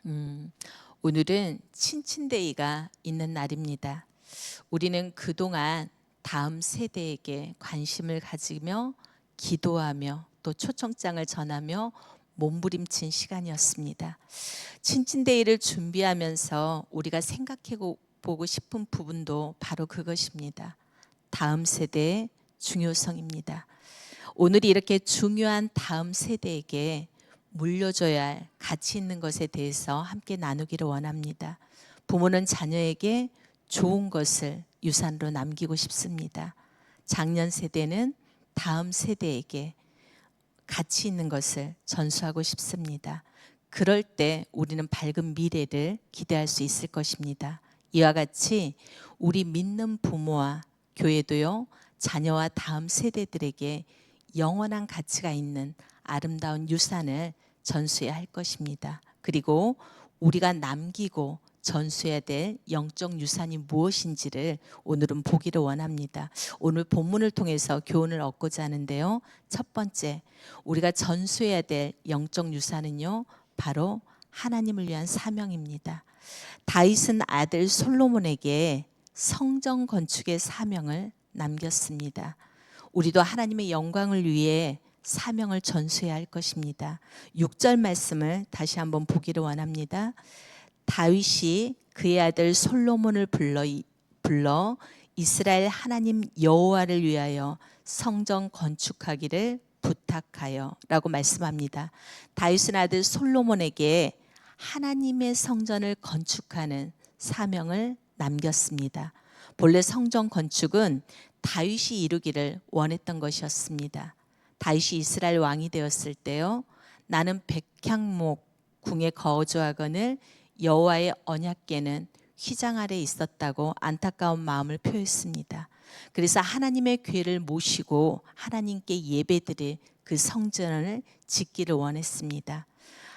음, 오늘은 친친데이가 있는 날입니다. 우리는 그동안 다음 세대에게 관심을 가지며 기도하며 또 초청장을 전하며 몸부림친 시간이었습니다. 친친데이를 준비하면서 우리가 생각해 보고 싶은 부분도 바로 그것입니다. 다음 세대의 중요성입니다. 오늘이 이렇게 중요한 다음 세대에게 물려줘야 할 가치 있는 것에 대해서 함께 나누기를 원합니다. 부모는 자녀에게 좋은 것을 유산으로 남기고 싶습니다. 장년 세대는 다음 세대에게 가치 있는 것을 전수하고 싶습니다. 그럴 때 우리는 밝은 미래를 기대할 수 있을 것입니다. 이와 같이 우리 믿는 부모와 교회도요, 자녀와 다음 세대들에게 영원한 가치가 있는 아름다운 유산을 전수해야 할 것입니다. 그리고 우리가 남기고 전수해야 될 영적 유산이 무엇인지를 오늘은 보기를 원합니다. 오늘 본문을 통해서 교훈을 얻고자 하는데요. 첫 번째, 우리가 전수해야 될 영적 유산은요, 바로 하나님을 위한 사명입니다. 다윗은 아들 솔로몬에게 성전 건축의 사명을 남겼습니다. 우리도 하나님의 영광을 위해 사명을 전수해야 할 것입니다. 6절 말씀을 다시 한번 보기를 원합니다. 다윗이 그의 아들 솔로몬을 불러 이스라엘 하나님 여호와를 위하여 성전 건축하기를 부탁하여 라고 말씀합니다. 다윗은 아들 솔로몬에게 하나님의 성전을 건축하는 사명을 남겼습니다. 본래 성전 건축은 다윗이 이루기를 원했던 것이었습니다. 다윗이 이스라엘 왕이 되었을 때요, 나는 백향목 궁에 거주하거늘 여호와의 언약궤는 휘장 아래 있었다고 안타까운 마음을 표했습니다. 그래서 하나님의 궤를 모시고 하나님께 예배드릴 그 성전을 짓기를 원했습니다.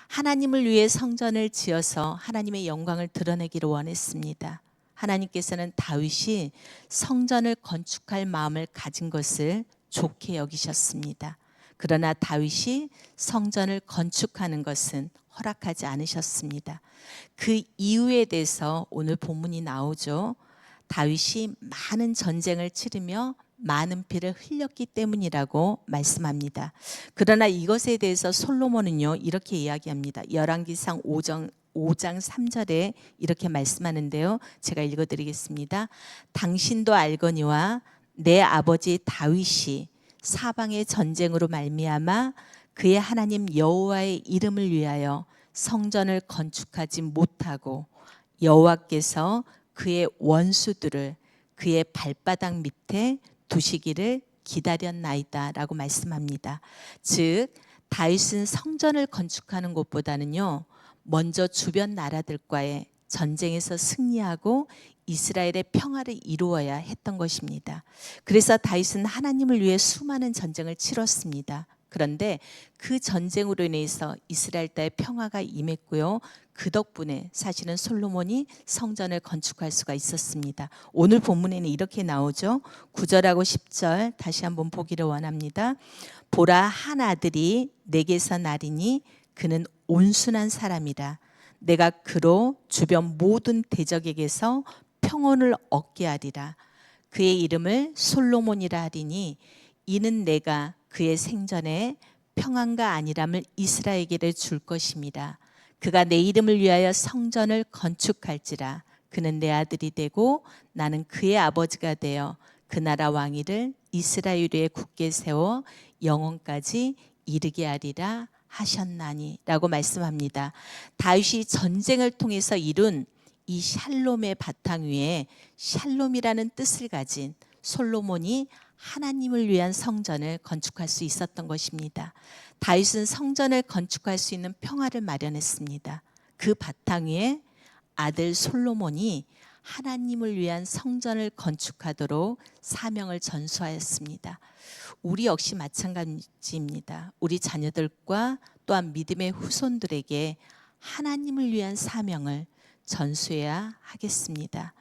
하나님을 위해 성전을 지어서 하나님의 영광을 드러내기를 원했습니다. 하나님께서는 다윗이 성전을 건축할 마음을 가진 것을 좋게 여기셨습니다. 그러나 다윗이 성전을 건축하는 것은 허락하지 않으셨습니다. 그 이유에 대해서 오늘 본문이 나오죠. 다윗이 많은 전쟁을 치르며 많은 피를 흘렸기 때문이라고 말씀합니다. 그러나 이것에 대해서 솔로몬은요, 이렇게 이야기합니다. 열왕기상 5장 3절에 이렇게 말씀하는데요. 제가 읽어드리겠습니다. 당신도 알거니와 내 아버지 다윗이 사방의 전쟁으로 말미암아 그의 하나님 여호와의 이름을 위하여 성전을 건축하지 못하고 여호와께서 그의 원수들을 그의 발바닥 밑에 두시기를 기다렸나이다 라고 말씀합니다. 즉 다윗은 성전을 건축하는 것보다는요, 먼저 주변 나라들과의 전쟁에서 승리하고 이스라엘의 평화를 이루어야 했던 것입니다. 그래서 다윗은 하나님을 위해 수많은 전쟁을 치렀습니다. 그런데 그 전쟁으로 인해서 이스라엘 땅에 평화가 임했고요. 그 덕분에 사실은 솔로몬이 성전을 건축할 수가 있었습니다. 오늘 본문에는 이렇게 나오죠. 9절하고 10절 다시 한번 보기를 원합니다. 보라, 한 아들이 내게서 나리니 그는 온순한 사람이라. 내가 그로 주변 모든 대적에게서 평온을 얻게 하리라. 그의 이름을 솔로몬이라 하리니 이는 내가 그의 생전에 평안과 안일함을 이스라엘에게 줄 것임이라. 그가 내 이름을 위하여 성전을 건축할지라. 그는 내 아들이 되고 나는 그의 아버지가 되어 그 나라 왕위를 이스라엘 위에 굳게 세워 영원까지 이르게 하리라 하셨나니 라고 말씀합니다. 다윗이 전쟁을 통해서 이룬 이 샬롬의 바탕 위에 샬롬이라는 뜻을 가진 솔로몬이 하나님을 위한 성전을 건축할 수 있었던 것입니다. 다윗은 성전을 건축할 수 있는 평화를 마련했습니다. 그 바탕 위에 아들 솔로몬이 하나님을 위한 성전을 건축하도록 사명을 전수하였습니다. 우리 역시 마찬가지입니다. 우리 자녀들과 또한 믿음의 후손들에게 하나님을 위한 사명을 전수해야 하겠습니다.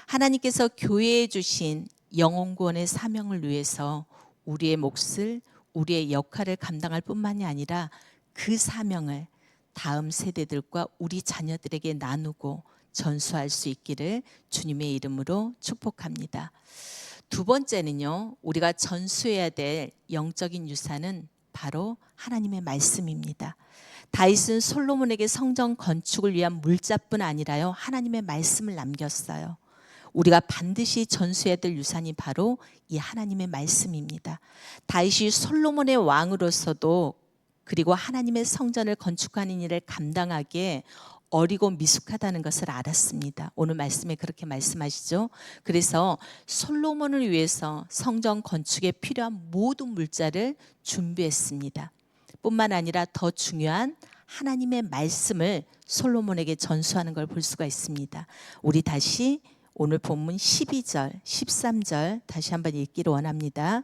하나님께서 교회에 주신 영혼구원의 사명을 위해서 우리의 몫을, 우리의 역할을 감당할 뿐만이 아니라 그 사명을 다음 세대들과 우리 자녀들에게 나누고 전수할 수 있기를 주님의 이름으로 축복합니다. 두 번째는요, 우리가 전수해야 될 영적인 유산은 바로 하나님의 말씀입니다. 다윗은 솔로몬에게 성전 건축을 위한 물자뿐 아니라요, 하나님의 말씀을 남겼어요. 우리가 반드시 전수해야 될 유산이 바로 이 하나님의 말씀입니다. 다윗이 솔로몬의 왕으로서도 그리고 하나님의 성전을 건축하는 일을 감당하기에 어리고 미숙하다는 것을 알았습니다. 오늘 말씀에 그렇게 말씀하시죠. 그래서 솔로몬을 위해서 성전 건축에 필요한 모든 물자를 준비했습니다. 뿐만 아니라 더 중요한 하나님의 말씀을 솔로몬에게 전수하는 걸 볼 수가 있습니다. 우리 다시 오늘 본문 12절, 13절 다시 한번 읽기를 원합니다.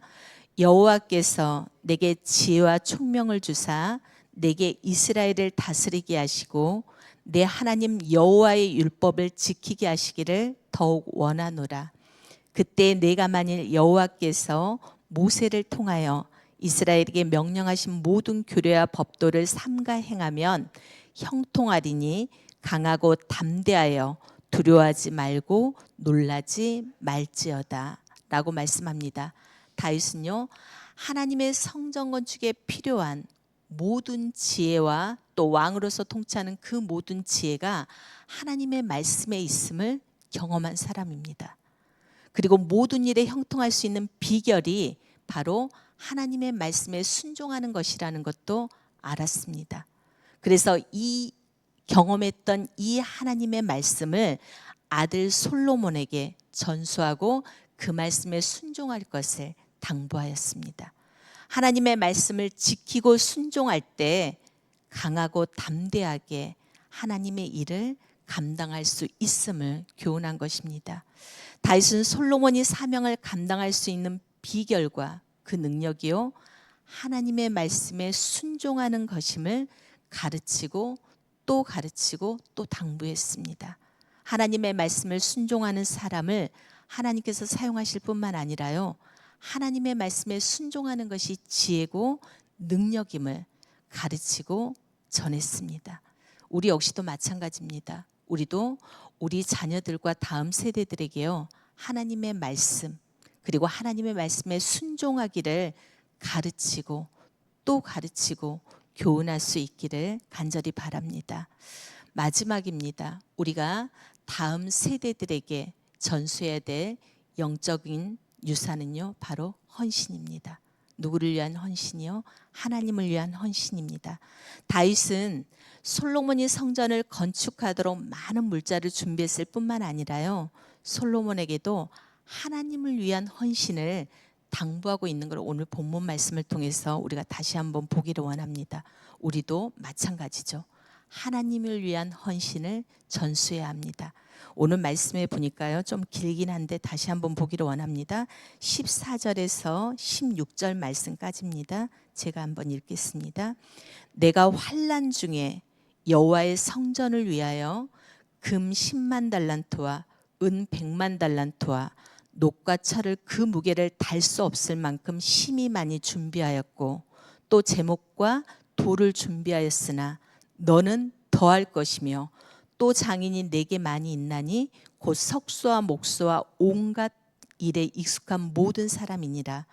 여호와께서 내게 지혜와 총명을 주사 내게 이스라엘을 다스리게 하시고 내 하나님 여호와의 율법을 지키게 하시기를 더욱 원하노라. 그때 내가 만일 여호와께서 모세를 통하여 이스라엘에게 명령하신 모든 규례와 법도를 삼가 행하면 형통하리니 강하고 담대하여 두려워하지 말고 놀라지 말지어다 라고 말씀합니다. 다윗은요, 하나님의 성전 건축에 필요한 모든 지혜와 또 왕으로서 통치하는 그 모든 지혜가 하나님의 말씀에 있음을 경험한 사람입니다. 그리고 모든 일에 형통할 수 있는 비결이 바로 하나님의 말씀에 순종하는 것이라는 것도 알았습니다. 그래서 이 경험했던 이 하나님의 말씀을 아들 솔로몬에게 전수하고 그 말씀에 순종할 것을 당부하였습니다. 하나님의 말씀을 지키고 순종할 때 강하고 담대하게 하나님의 일을 감당할 수 있음을 교훈한 것입니다. 다윗은 솔로몬이 사명을 감당할 수 있는 비결과 그 능력이요, 하나님의 말씀에 순종하는 것임을 가르치고 또 당부했습니다. 하나님의 말씀을 순종하는 사람을 하나님께서 사용하실 뿐만 아니라요, 하나님의 말씀에 순종하는 것이 지혜고 능력임을 가르치고 전했습니다. 우리 역시도 마찬가지입니다. 우리도 우리 자녀들과 다음 세대들에게요, 하나님의 말씀 그리고 하나님의 말씀에 순종하기를 가르치고 교훈할 수 있기를 간절히 바랍니다. 마지막입니다. 우리가 다음 세대들에게 전수해야 될 영적인 유산은요, 바로 헌신입니다. 누구를 위한 헌신이요? 하나님을 위한 헌신입니다. 다윗은 솔로몬이 성전을 건축하도록 많은 물자를 준비했을 뿐만 아니라요, 솔로몬에게도 하나님을 위한 헌신을 당부하고 있는 걸 오늘 본문 말씀을 통해서 우리가 다시 한번 보기를 원합니다. 우리도 마찬가지죠. 하나님을 위한 헌신을 전수해야 합니다. 오늘 말씀에 보니까요, 좀 길긴 한데 다시 한번 보기를 원합니다. 14절에서 16절 말씀까지입니다. 제가 한번 읽겠습니다. 내가 환난 중에 여호와의 성전을 위하여 금 10만 달란트와 은 100만 달란트와 녹과 철을 그 무게를 달 수 없을 만큼 심히 많이 준비하였고 또 제목과 돌을 준비하였으나 너는 더할 것이며 또 장인이 내게 많이 있나니 곧 석수와 목수와 온갖 일에 익숙한 모든 사람이니라.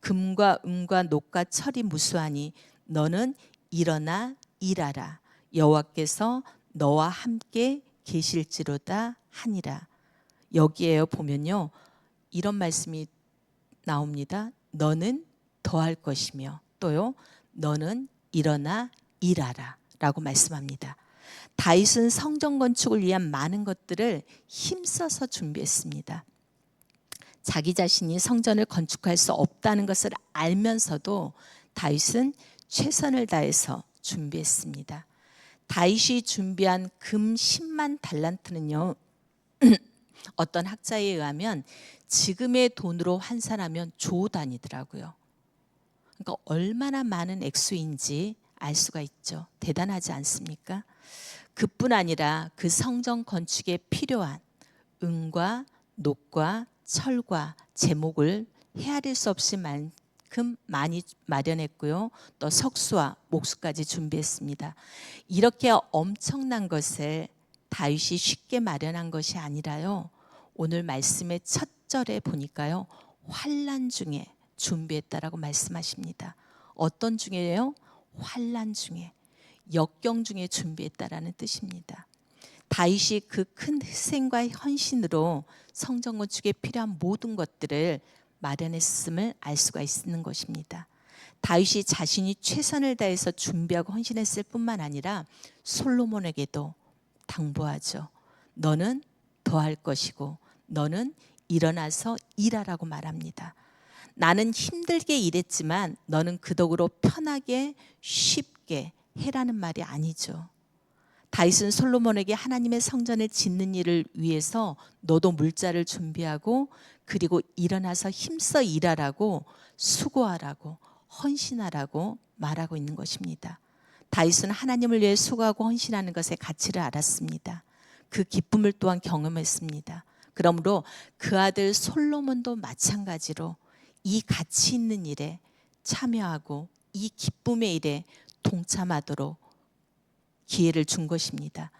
금과 은과 녹과 철이 무수하니 너는 일어나 일하라. 여호와께서 너와 함께 계실지로다 하니라. 여기에 보면요, 이런 말씀이 나옵니다. 너는 더할 것이며 또요, 너는 일어나 일하라 라고 말씀합니다. 다윗은 성전 건축을 위한 많은 것들을 힘써서 준비했습니다. 자기 자신이 성전을 건축할 수 없다는 것을 알면서도 다윗은 최선을 다해서 준비했습니다. 다윗이 준비한 금 10만 달란트는요, 어떤 학자에 의하면 지금의 돈으로 환산하면 조 단위더라고요. 그러니까 얼마나 많은 액수인지 알 수가 있죠. 대단하지 않습니까? 그뿐 아니라 그 성전 건축에 필요한 은과 녹과 철과 제목을 헤아릴 수 없을 만큼 만큼 많이 마련했고요. 또 석수와 목수까지 준비했습니다. 이렇게 엄청난 것을 다윗이 쉽게 마련한 것이 아니라요. 오늘 말씀의 첫 절에 보니까요. 환난 중에 준비했다라고 말씀하십니다. 어떤 중에요? 환난 중에, 역경 중에 준비했다라는 뜻입니다. 다윗이 그 큰 희생과 헌신으로 성전 건축에 필요한 모든 것들을 마련했음을 알 수가 있는 것입니다. 다윗이 자신이 최선을 다해서 준비하고 헌신했을 뿐만 아니라 솔로몬에게도 당부하죠. 너는 더할 것이고 너는 일어나서 일하라고 말합니다. 나는 힘들게 일했지만 너는 그 덕으로 편하게 쉽게 해라는 말이 아니죠. 다윗은 솔로몬에게 하나님의 성전을 짓는 일을 위해서 너도 물자를 준비하고 그리고 일어나서 힘써 일하라고, 수고하라고, 헌신하라고 말하고 있는 것입니다. 다윗은 하나님을 위해 수고하고 헌신하는 것의 가치를 알았습니다. 그 기쁨을 또한 경험했습니다. 그러므로 그 아들 솔로몬도 마찬가지로 이 가치 있는 일에 참여하고 이 기쁨의 일에 동참하도록 기회를 준 것입니다.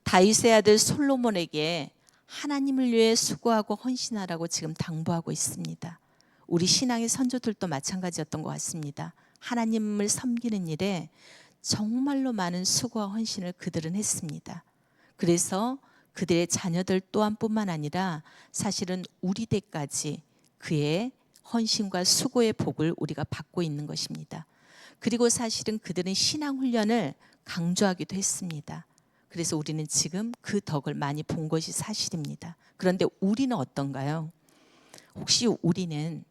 다윗의 아들 솔로몬에게 하나님을 위해 수고하고 헌신하라고 지금 당부하고 있습니다. 우리 신앙의 선조들도 마찬가지였던 것 같습니다. 하나님을 섬기는 일에 정말로 많은 수고와 헌신을 그들은 했습니다. 그래서 그들의 자녀들 또한뿐만 아니라 사실은 우리 때까지 그의 헌신과 수고의 복을 우리가 받고 있는 것입니다. 그리고 사실은 그들은 신앙 훈련을 강조하기도 했습니다. 그래서 우리는 지금 그 덕을 많이 본 것이 사실입니다. 그런데 우리는 어떤가요? 혹시 우리는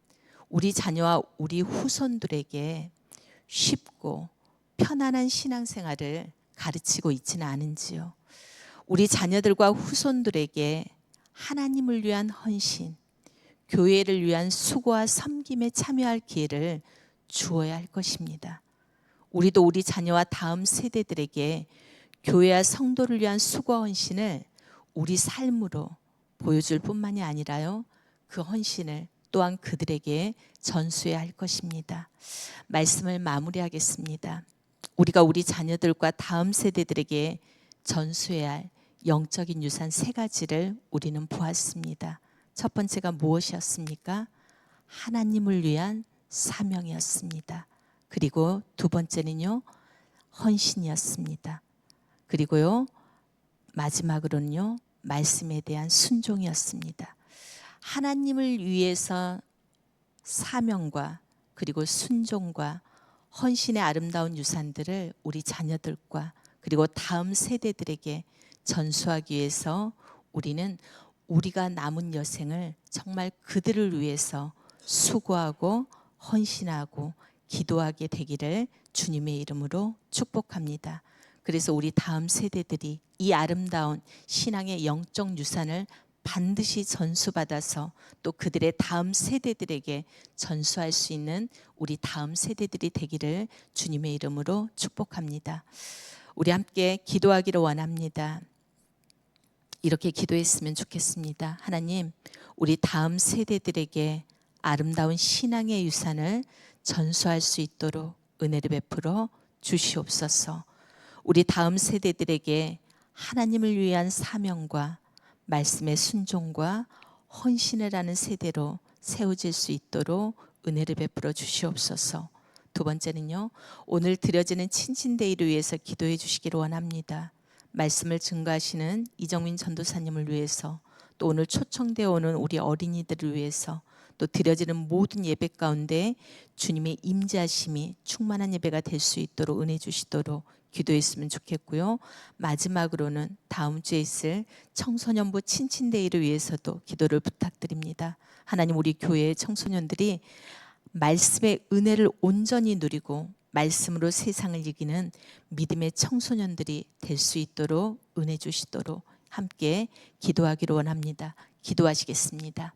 우리 자녀와 우리 후손들에게 쉽고 편안한 신앙생활을 가르치고 있지는 않은지요? 우리 자녀들과 후손들에게 하나님을 위한 헌신, 교회를 위한 수고와 섬김에 참여할 기회를 주어야 할 것입니다. 우리도 우리 자녀와 다음 세대들에게 교회와 성도를 위한 수고와 헌신을 우리 삶으로 보여줄 뿐만이 아니라요. 그 헌신을 또한 그들에게 전수해야 할 것입니다. 말씀을 마무리하겠습니다. 우리가 우리 자녀들과 다음 세대들에게 전수해야 할 영적인 유산 3가지를 우리는 보았습니다. 첫 번째가 무엇이었습니까? 하나님을 위한 사명이었습니다. 그리고 두 번째는요, 헌신이었습니다. 그리고요, 마지막으로는요, 말씀에 대한 순종이었습니다. 하나님을 위해서 사명과 그리고 순종과 헌신의 아름다운 유산들을 우리 자녀들과 그리고 다음 세대들에게 전수하기 위해서 우리는 우리가 남은 여생을 정말 그들을 위해서 수고하고 헌신하고 기도하게 되기를 주님의 이름으로 축복합니다. 그래서 우리 다음 세대들이 이 아름다운 신앙의 영적 유산을 반드시 전수받아서 또 그들의 다음 세대들에게 전수할 수 있는 우리 다음 세대들이 되기를 주님의 이름으로 축복합니다. 우리 함께 기도하기를 원합니다. 이렇게 기도했으면 좋겠습니다. 하나님, 우리 다음 세대들에게 아름다운 신앙의 유산을 전수할 수 있도록 은혜를 베풀어 주시옵소서. 우리 다음 세대들에게 하나님을 위한 사명과 말씀의 순종과 헌신을 하는 세대로 세워질 수 있도록 은혜를 베풀어 주시옵소서. 두 번째는요, 오늘 드려지는 친친데이를 위해서 기도해 주시기를 원합니다. 말씀을 증거하시는 이정민 전도사님을 위해서, 또 오늘 초청되어 오는 우리 어린이들을 위해서, 또 드려지는 모든 예배 가운데 주님의 임재하심이 충만한 예배가 될 수 있도록 은혜 주시도록 기도했으면 좋겠고요. 마지막으로는 다음 주에 있을 청소년부 친친데이를 위해서도 기도를 부탁드립니다. 하나님, 우리 교회의 청소년들이 말씀의 은혜를 온전히 누리고 말씀으로 세상을 이기는 믿음의 청소년들이 될 수 있도록 은혜 주시도록 함께 기도하기를 원합니다. 기도하시겠습니다.